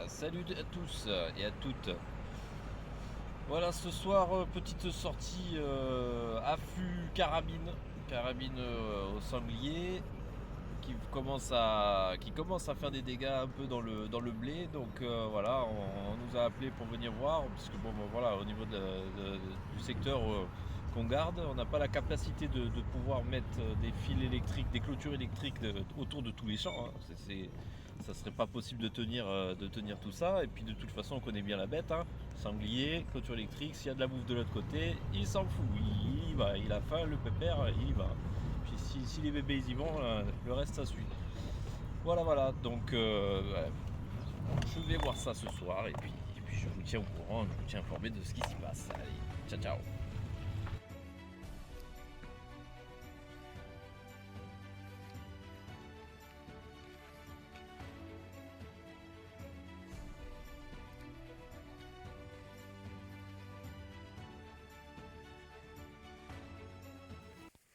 Salut à tous et à toutes. Voilà, ce soir, petite sortie affût carabine au sanglier qui commence à faire des dégâts un peu dans le blé. Donc voilà, on nous a appelé pour venir voir, parce que bon, voilà, au niveau du secteur qu'on garde, on n'a pas la capacité de pouvoir mettre des fils électriques, des clôtures électriques autour de tous les champs, hein. Ça serait pas possible de tenir tout ça. Et puis de toute façon, on connaît bien la bête, hein. Sanglier, clôture électrique, s'il y a de la bouffe de l'autre côté, il s'en fout, il y va, il a faim, le pépère, il y va. Puis si les bébés ils y vont, le reste ça suit. Voilà, voilà, donc je vais voir ça ce soir, et puis je vous tiens au courant, je vous tiens informé de ce qui s'y passe. Allez, ciao ciao.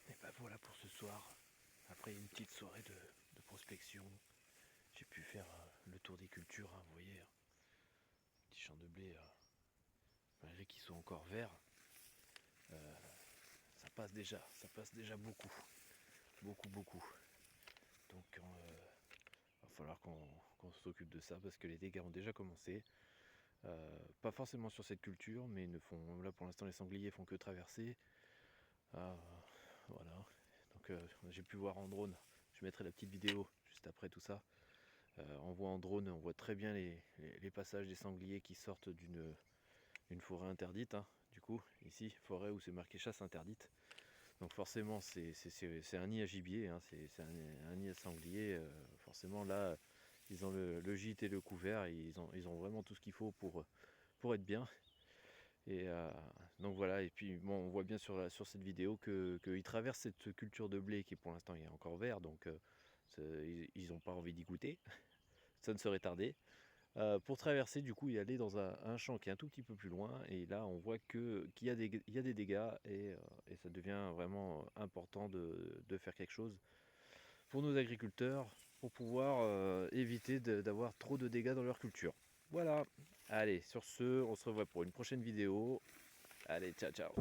Et ben voilà pour ce soir. Après une petite soirée de prospection, j'ai pu faire le tour des cultures, hein, vous voyez, petits champs de blé, malgré qu'ils sont encore verts, ça passe déjà beaucoup, beaucoup, beaucoup. Donc va falloir qu'on s'occupe de ça parce que les dégâts ont déjà commencé. Pas forcément sur cette culture, mais là pour l'instant les sangliers font que traverser. Euh, voilà. Donc j'ai pu voir en drone, je mettrai la petite vidéo juste après tout ça. On voit en drone, on voit très bien les passages des sangliers qui sortent d'une forêt interdite, hein. Du coup, ici, forêt où c'est marqué chasse interdite. Donc forcément, c'est un nid à gibier, hein, c'est un nid à sanglier. Forcément, là, ils ont le gîte et le couvert, et ils ont vraiment tout ce qu'il faut pour être bien. Et donc voilà, et puis bon, on voit bien sur cette vidéo qu'ils traversent cette culture de blé qui pour l'instant est encore vert, donc ils n'ont pas envie d'y goûter, ça ne serait tardé. Pour traverser du coup et aller dans un champ qui est un tout petit peu plus loin, et là on voit qu'il y a des dégâts, et ça devient vraiment important de faire quelque chose pour nos agriculteurs pour pouvoir éviter d'avoir trop de dégâts dans leur culture. Voilà, allez, sur ce, on se revoit pour une prochaine vidéo. Allez, ciao ciao.